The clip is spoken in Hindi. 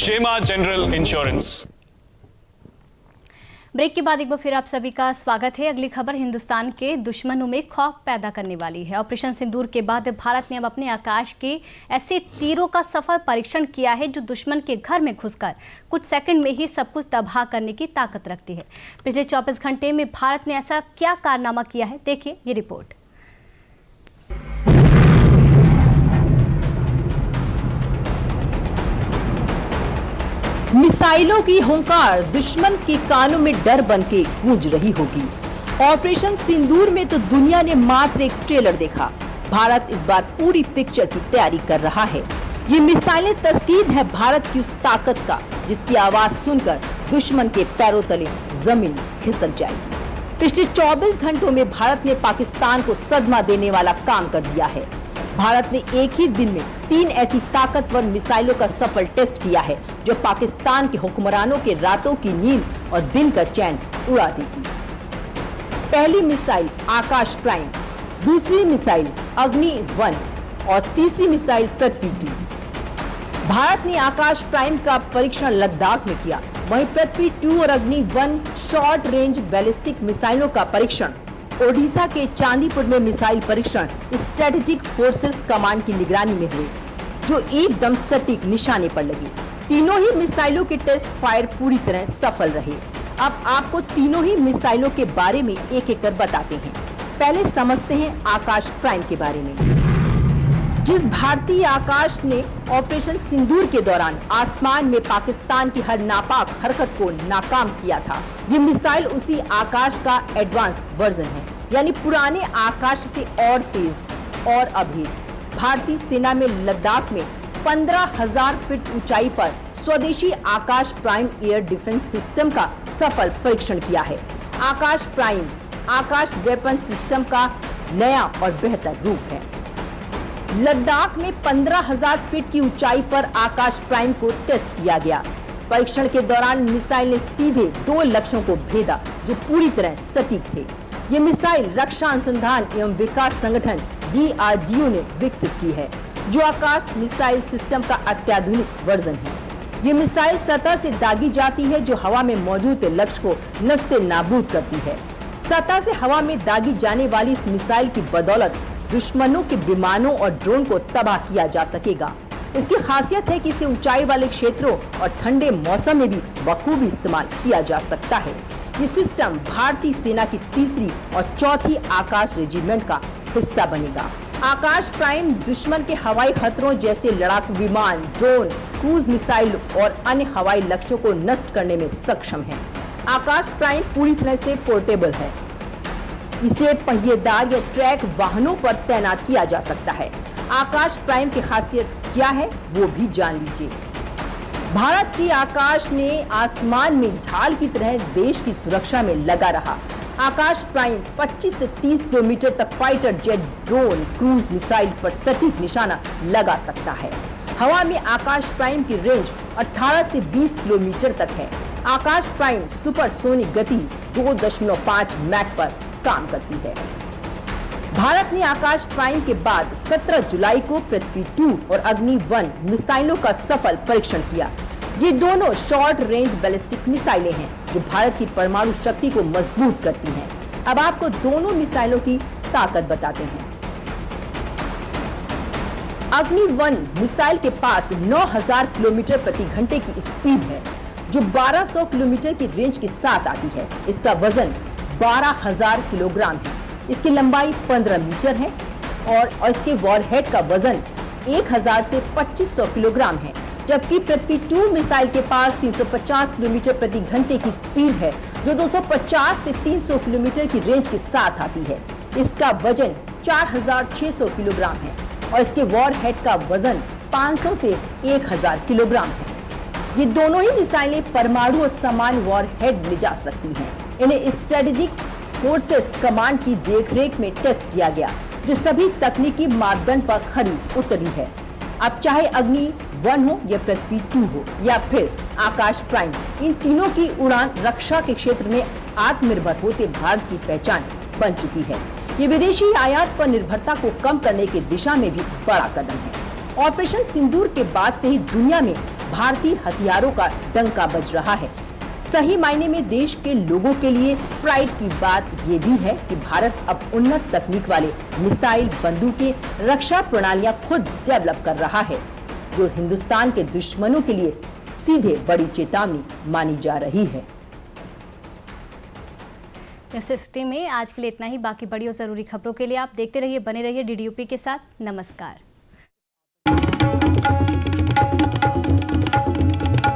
शेमा जनरल इंश्योरेंस। ब्रेक के बाद एक बार फिर आप सभी का स्वागत है। अगली खबर हिंदुस्तान के दुश्मनों में खौफ पैदा करने वाली है। ऑपरेशन सिंदूर के बाद भारत ने अब अपने आकाश के ऐसे तीरों का सफल परीक्षण किया है जो दुश्मन के घर में घुसकर कुछ सेकंड में ही सब कुछ तबाह करने की ताकत रखती है। पिछले 24 घंटे में भारत ने ऐसा क्या कारनामा किया है, देखिए ये रिपोर्ट। मिसाइलों की हुंकार दुश्मन के कानों में डर बनके गूंज रही होगी। ऑपरेशन सिंदूर में तो दुनिया ने मात्र एक ट्रेलर देखा। भारत इस बार पूरी पिक्चर की तैयारी कर रहा है। ये मिसाइलें तस्कीर है भारत की उस ताकत का जिसकी आवाज सुनकर दुश्मन के पैरों तले जमीन खिसक जाएगी। पिछले 24 घंटों में भारत ने पाकिस्तान को सदमा देने वाला काम कर दिया है। भारत ने एक ही दिन में 3 ऐसी ताकतवर मिसाइलों का सफल टेस्ट किया है जो पाकिस्तान के हुक्मरानों के रातों की नींद और दिन का चैन उड़ा देगी। पहली मिसाइल आकाश प्राइम, दूसरी मिसाइल अग्नि 1 और तीसरी मिसाइल पृथ्वी 2। भारत ने आकाश प्राइम का परीक्षण लद्दाख में किया, वहीं पृथ्वी 2 और अग्नि 1 शॉर्ट रेंज बैलिस्टिक मिसाइलों का परीक्षण ओडिशा के चांदीपुर में मिसाइल परीक्षण स्ट्रेटेजिक फोर्सेस कमांड की निगरानी में हुए, जो एकदम सटीक निशाने पर लगी। तीनों ही मिसाइलों के टेस्ट फायर पूरी तरह सफल रहे। अब आपको तीनों ही मिसाइलों के बारे में एक एक कर बताते हैं। पहले समझते हैं आकाश प्राइम के बारे में। जिस भारतीय आकाश ने ऑपरेशन सिंदूर के दौरान आसमान में पाकिस्तान की हर नापाक हरकत को नाकाम किया था, ये मिसाइल उसी आकाश का एडवांस वर्जन है, यानी पुराने आकाश से और तेज और अभी। भारतीय सेना में लद्दाख में 15,000 फीट ऊंचाई पर स्वदेशी आकाश प्राइम एयर डिफेंस सिस्टम का सफल परीक्षण किया है। आकाश प्राइम आकाश वेपन सिस्टम का नया और बेहतर रूप है। लद्दाख में 15,000 फीट की ऊंचाई पर आकाश प्राइम को टेस्ट किया गया। परीक्षण के दौरान मिसाइल ने सीधे 2 लक्ष्यों को भेदा जो पूरी तरह सटीक थे। ये मिसाइल रक्षा अनुसंधान एवं विकास संगठन DRDO ने विकसित की है, जो आकाश मिसाइल सिस्टम का अत्याधुनिक वर्जन है। ये मिसाइल सतह से दागी जाती है जो हवा में मौजूद लक्ष्य को नस्ते नाबूद करती है। सतह से हवा में दागी जाने वाली इस मिसाइल की बदौलत दुश्मनों के विमानों और ड्रोन को तबाह किया जा सकेगा। इसकी खासियत है कि इसे ऊंचाई वाले क्षेत्रों और ठंडे मौसम में भी बखूबी इस्तेमाल किया जा सकता है। ये सिस्टम भारतीय सेना की 3री और 4थी आकाश रेजिमेंट का हिस्सा बनेगा। आकाश प्राइम दुश्मन के हवाई खतरों जैसे लड़ाकू विमान, ड्रोन, क्रूज मिसाइल और अन्य हवाई लक्ष्यों को नष्ट करने में सक्षम है। आकाश प्राइम पूरी तरह से पोर्टेबल है। इसे पहिएदार या ट्रैक वाहनों पर तैनात किया जा सकता है। आकाश प्राइम की खासियत क्या है वो भी जान लीजिए। भारत की आकाश ने आसमान में ढाल की तरह देश की सुरक्षा में लगा रहा। आकाश प्राइम 25 से 30 किलोमीटर तक fighter jet, drone, cruise missile पर सटीक निशाना लगा सकता है। हवा में आकाश प्राइम की रेंज 18 से 20 किलोमीटर तक है। आकाश प्राइम सुपरसोनिक गति 2.5 मैक पर काम करती है। भारत ने आकाश प्राइम के बाद 17 जुलाई को पृथ्वी 2 और अग्नि 1 मिसाइलों का सफल परीक्षण किया। ये दोनों शॉर्ट रेंज बैलिस्टिक मिसाइलें हैं जो भारत की परमाणु शक्ति को मजबूत करती हैं। अब आपको दोनों मिसाइलों की ताकत बताते हैं। अग्नि 1 मिसाइल के पास 9,000 किलोमीटर प्रति घंटे की स्पीड है, जो 1200 किलोमीटर की रेंज के साथ आती है। इसका वजन 12,000 किलोग्राम है। इसकी लंबाई 15 मीटर है और इसके वॉरहेड का वजन 1,000 से 2,500 किलोग्राम है। जबकि पृथ्वी 2 मिसाइल के पास 350 किलोमीटर प्रति घंटे की स्पीड है, जो 250 से 300 किलोमीटर की रेंज के साथ आती है। इसका वजन 4,600 किलोग्राम है और इसके वॉरहेड का वजन 500 से 1,000 किलोग्राम है। ये दोनों ही मिसाइलें परमाणु और समान वॉरहेड ले जा सकती हैं। इन्हें स्ट्रेटेजिक फोर्सेस कमांड की देखरेख में टेस्ट किया गया, जो सभी तकनीकी मापदंड पर खरी उतरी है। अब चाहे अग्नि 1 हो या पृथ्वी 2 हो या फिर आकाश प्राइम, इन तीनों की उड़ान रक्षा के क्षेत्र में आत्मनिर्भर होते भारत की पहचान बन चुकी है। ये विदेशी आयात पर निर्भरता को कम करने की दिशा में भी बड़ा कदम है। ऑपरेशन सिंदूर के बाद से ही दुनिया में भारतीय हथियारों का डंका बज रहा है। सही मायने में देश के लोगों के लिए प्राइड की बात ये भी है कि भारत अब उन्नत तकनीक वाले मिसाइल, बंदूकें, रक्षा प्रणालियां खुद डेवलप कर रहा है, जो हिंदुस्तान के दुश्मनों के लिए सीधे बड़ी चेतावनी मानी जा रही है। न्यूज़ 60 में आज के लिए इतना ही। बाकी बड़ी और जरूरी खबरों के लिए आप देखते रहिए, बने रहिए DDUP के साथ। नमस्कार।